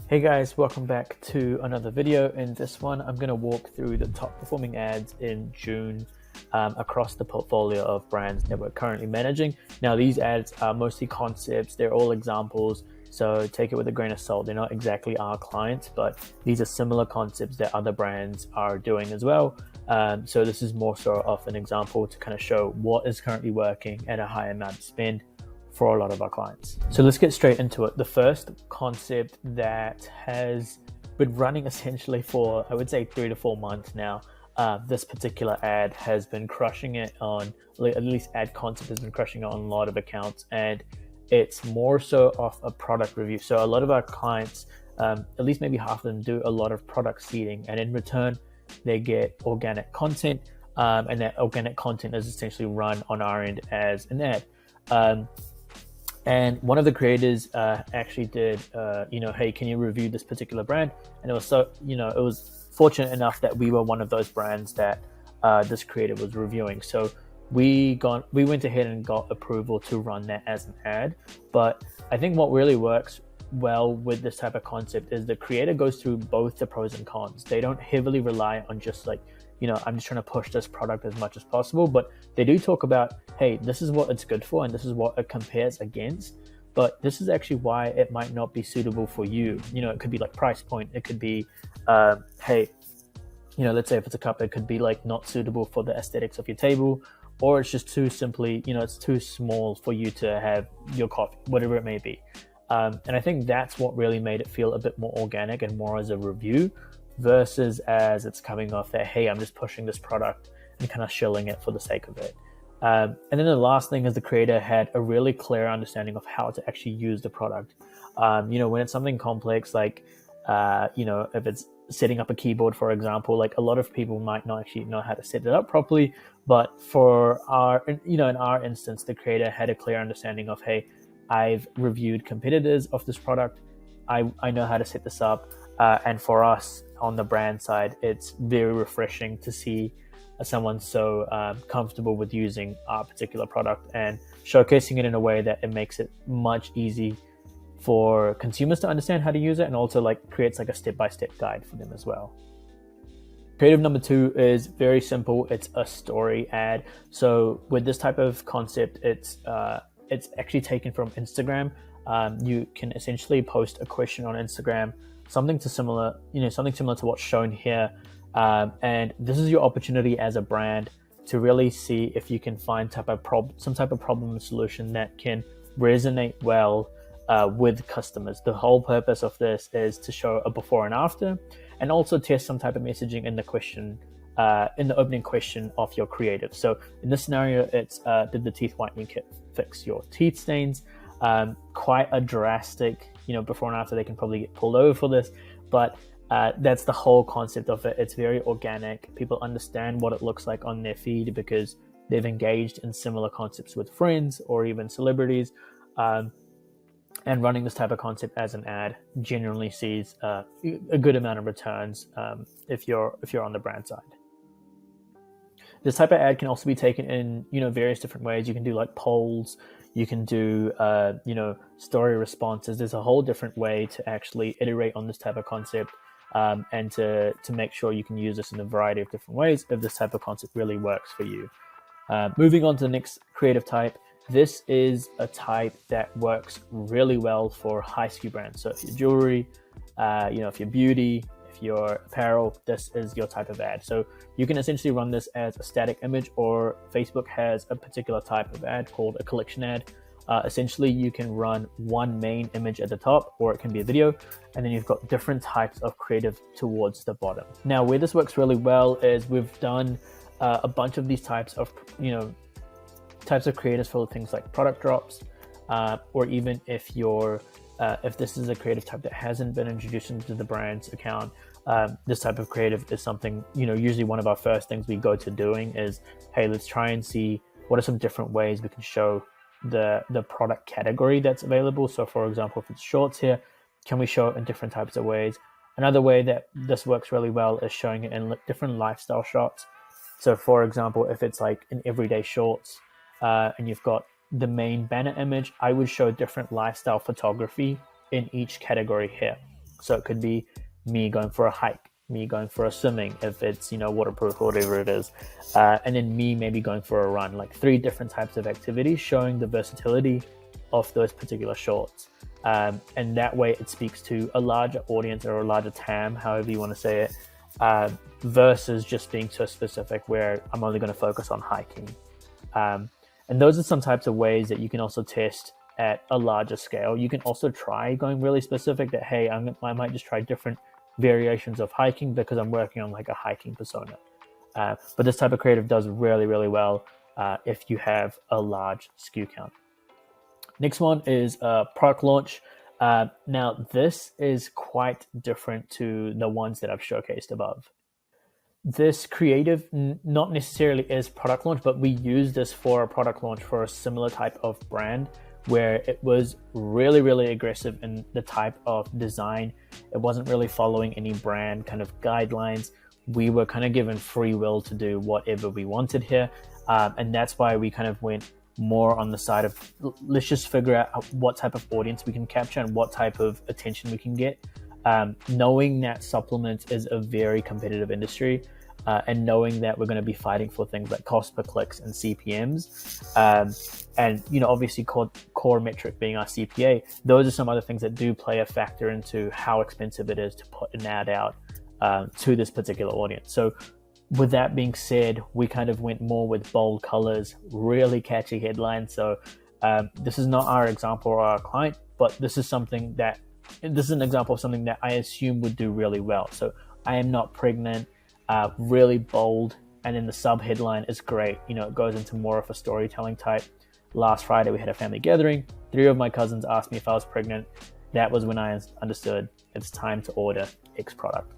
Hey guys, welcome back to another video. In this one, I'm going to walk through the top performing ads in June across the portfolio of brands that we're currently managing. Now, these ads are mostly concepts, they're all examples, so take it with a grain of salt. They're not exactly our clients, but these are similar concepts that other brands are doing as well. So this is more so of an example to kind of show what is currently working at a high amount of spend for a lot of our clients. So let's get straight into it. The first concept that has been running essentially for, I would say, 3 to 4 months now. This particular ad has been crushing it on, at least ad concept has been crushing it on a lot of accounts, and it's more so of a product review. So a lot of our clients, at least maybe half of them, do a lot of product seeding, and in return, they get organic content, and that organic content is essentially run on our end as an ad. And one of the creators actually did, hey, can you review this particular brand? And it was so, it was fortunate enough that we were one of those brands that this creator was reviewing. So we went ahead and got approval to run that as an ad. But I think what really works well with this type of concept is the creator goes through both the pros and cons. They don't heavily rely on just like, I'm just trying to push this product as much as possible, but they do talk about, hey, this is what it's good for and this is what it compares against, but this is actually why it might not be suitable for you. It could be like price point, it could be, hey, let's say if it's a cup, it could be like not suitable for the aesthetics of your table, or it's just too simply, it's too small for you to have your coffee, whatever it may be. And I think that's what really made it feel a bit more organic and more as a review versus as it's coming off that, hey, I'm just pushing this product and kind of shilling it for the sake of it. And then the last thing is the creator had a really clear understanding of how to actually use the product. When it's something complex, like, if it's setting up a keyboard, for example, like a lot of people might not actually know how to set it up properly. But for in our instance, the creator had a clear understanding of, hey, I've reviewed competitors of this product. I know how to set this up. And for us on the brand side, it's very refreshing to see someone so comfortable with using our particular product and showcasing it in a way that it makes it much easy for consumers to understand how to use it, and also like creates like a step-by-step guide for them as well. Creative number 2 is very simple. It's a story ad. So with this type of concept, it's actually taken from Instagram. You can essentially post a question on Instagram, something similar to what's shown here. And this is your opportunity as a brand to really see if you can find some type of problem solution that can resonate well with customers. The whole purpose of this is to show a before and after, and also test some type of messaging in the question, in the opening question of your creative. So in this scenario, it's did the teeth whitening kit fix your teeth stains? Quite a drastic, before and after. They can probably get pulled over for this, but that's the whole concept of it. It's very organic. People understand what it looks like on their feed because they've engaged in similar concepts with friends or even celebrities. And running this type of concept as an ad generally sees a good amount of returns if you're on the brand side. This type of ad can also be taken in various different ways. You can do like polls. You can do story responses. There's a whole different way to actually iterate on this type of concept, and to make sure you can use this in a variety of different ways if this type of concept really works for you. Moving on to the next creative type. This is a type that works really well for high-skew brands. So if you're jewelry, if you're beauty, if you're apparel, this is your type of ad. So you can essentially run this as a static image, or Facebook has a particular type of ad called a collection ad. Essentially, you can run one main image at the top, or it can be a video, and then you've got different types of creative towards the bottom. Now, where this works really well is we've done a bunch of these types of creatives for things like product drops, or even if this is a creative type that hasn't been introduced into the brand's account, this type of creative is something, usually one of our first things we go to doing is, hey, let's try and see what are some different ways we can show the product category that's available. So for example, if it's shorts here, can we show it in different types of ways? Another way that this works really well is showing it in different lifestyle shots. So for example, if it's like an everyday shorts, and you've got the main banner image, I would show different lifestyle photography in each category here. So it could be me going for a hike, me going for a swimming if it's, waterproof or whatever it is, and then me maybe going for a run. Like 3 different types of activities, showing the versatility of those particular shorts. And that way it speaks to a larger audience or a larger TAM, however you want to say it, versus just being so specific where I'm only going to focus on hiking. And those are some types of ways that you can also test at a larger scale. You can also try going really specific that, hey, I might just try different variations of hiking because I'm working on like a hiking persona. But this type of creative does really, really well if you have a large SKU count. Next one is product launch. Now, this is quite different to the ones that I've showcased above. This creative not necessarily is product launch, but we use this for a product launch for a similar type of brand where it was really, really aggressive in the type of design. It wasn't really following any brand kind of guidelines. We were kind of given free will to do whatever we wanted here. And that's why we kind of went more on the side of let's just figure out what type of audience we can capture and what type of attention we can get. Knowing that supplements is a very competitive industry, and knowing that we're going to be fighting for things like cost per clicks and CPMs, and obviously core metric being our CPA, those are some other things that do play a factor into how expensive it is to put an ad out to this particular audience. So with that being said, we kind of went more with bold colors, really catchy headlines. So this is not our example or our client, but this is an example of something that I assume would do really well. So I am not pregnant, really bold, and then the sub headline is great. It goes into more of a storytelling type. Last Friday, we had a family gathering. 3 of my cousins asked me if I was pregnant. That was when I understood it's time to order X product.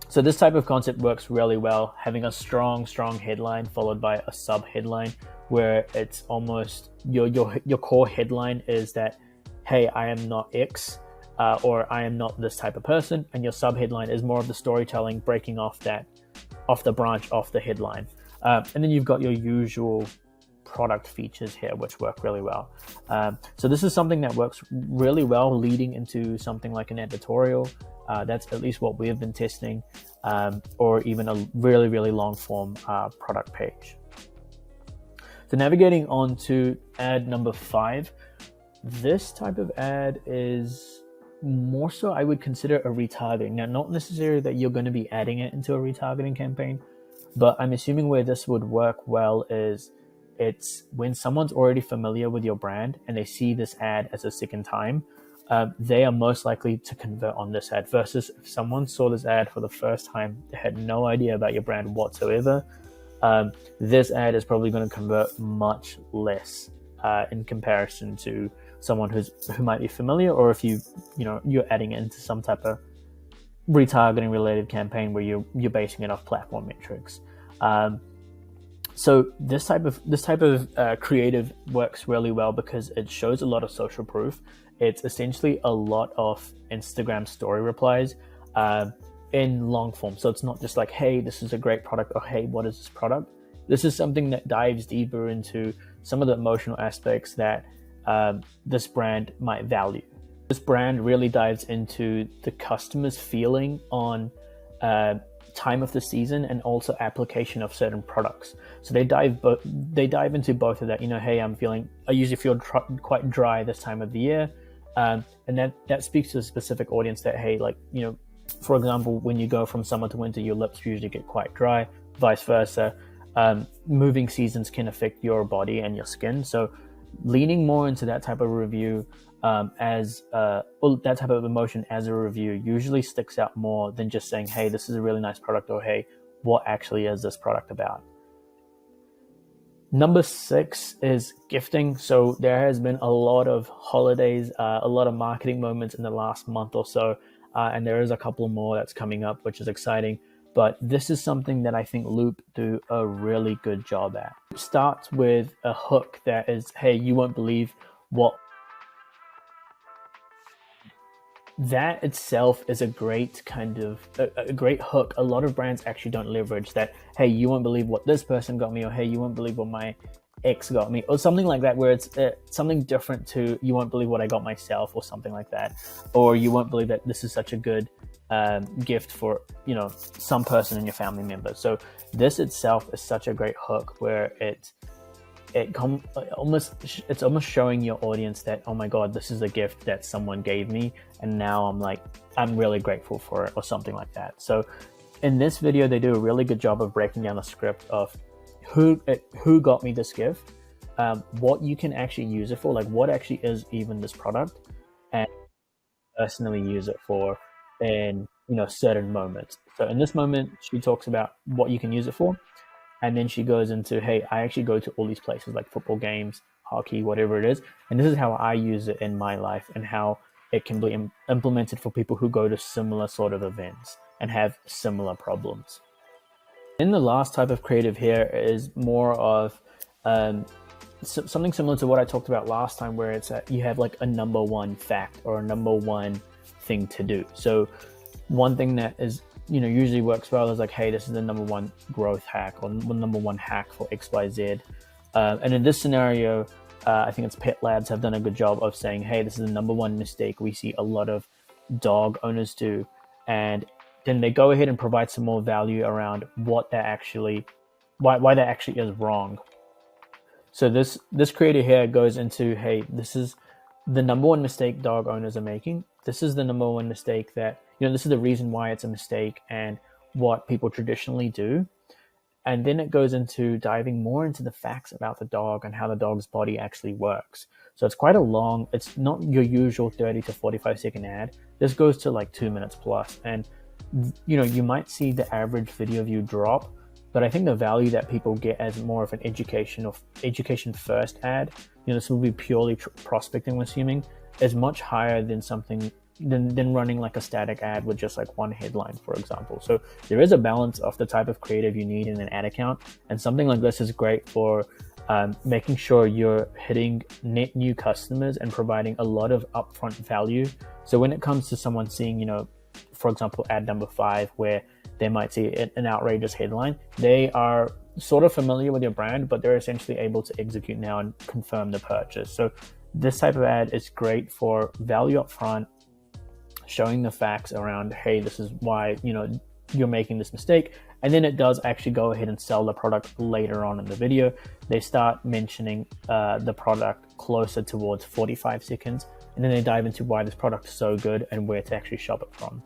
So this type of concept works really well, having a strong headline followed by a sub headline where it's almost your core headline is that, hey, I am not X, or I am not this type of person, and your sub headline is more of the storytelling breaking off the branch off the headline. And then you've got your usual product features here, which work really well. So this is something that works really well leading into something like an editorial. That's at least what we have been testing, or even a really, really long form product page. So navigating on to ad number 5, this type of ad is more so I would consider a retargeting. Now, not necessarily that you're going to be adding it into a retargeting campaign, but I'm assuming where this would work well is it's when someone's already familiar with your brand and they see this ad as a second time, they are most likely to convert on this ad versus if someone saw this ad for the first time, they had no idea about your brand whatsoever. This ad is probably going to convert much less in comparison to someone who might be familiar, or if you're adding it into some type of retargeting related campaign where you're basing it off platform metrics. So this type of creative works really well because it shows a lot of social proof. It's essentially a lot of Instagram story replies in long form. So it's not just like, hey, this is a great product, or hey, what is this product? This is something that dives deeper into some of the emotional aspects that this brand might value. This brand really dives into the customer's feeling on time of the season and also application of certain products. So they dive into both of that. Hey, I usually feel quite dry this time of the year, and that speaks to a specific audience that, hey, for example, when you go from summer to winter, your lips usually get quite dry, vice versa. Moving seasons can affect your body and your skin. So leaning more into that type of review that type of emotion as a review usually sticks out more than just saying, hey, this is a really nice product, or hey, what actually is this product about? Number 6 is gifting. So there has been a lot of holidays, a lot of marketing moments in the last month or so, and there is a couple more that's coming up, which is exciting. But this is something that I think Loop do a really good job at. It starts with a hook that is, hey, you won't believe what. That itself is a great a great hook. A lot of brands actually don't leverage that. Hey, you won't believe what this person got me, or hey, you won't believe what my X got me, or something like that, where it's something different to you won't believe what I got myself, or something like that, or you won't believe that this is such a good gift for some person in your family member. So this itself is such a great hook where it's almost showing your audience that, oh my god, this is a gift that someone gave me, and now I'm really grateful for it, or something like that. So in this video, they do a really good job of breaking down the script of who got me this gift, what you can actually use it for, like what actually is even this product, and personally use it for in certain moments. So in this moment, she talks about what you can use it for, and then she goes into, hey, I actually go to all these places like football games, hockey, whatever it is, and this is how I use it in my life, and how it can be implemented for people who go to similar sort of events and have similar problems. Then the last type of creative here is more of something similar to what I talked about last time, where it's you have like a number one fact or a number one thing to do. So one thing that is usually works well is like, hey, this is the number one growth hack, or number one hack for XYZ. And in this scenario, I think it's Pet Labs have done a good job of saying, hey, this is the number one mistake we see a lot of dog owners do, and then they go ahead and provide some more value around what that actually, why that actually is wrong. So this creator here goes into, hey, this is the number one mistake dog owners are making. This is the number one mistake that, this is the reason why it's a mistake and what people traditionally do. And then it goes into diving more into the facts about the dog and how the dog's body actually works. So it's quite a long, it's not your usual 30 to 45 second ad. This goes to like 2 minutes plus. And you might see the average video view drop, but I think the value that people get as more of an education first ad, this will be purely prospecting, I'm assuming, is much higher than something than running like a static ad with just like one headline, for example. So there is a balance of the type of creative you need in an ad account, and something like this is great for making sure you're hitting net new customers and providing a lot of upfront value. So when it comes to someone seeing, for example, ad number 5, where they might see an outrageous headline, they are sort of familiar with your brand, but they're essentially able to execute now and confirm the purchase. So this type of ad is great for value up front, showing the facts around, hey, this is why you're making this mistake, and then it does actually go ahead and sell the product later on in the video. They start mentioning the product closer towards 45 seconds, and then they dive into why this product is so good and where to actually shop it from.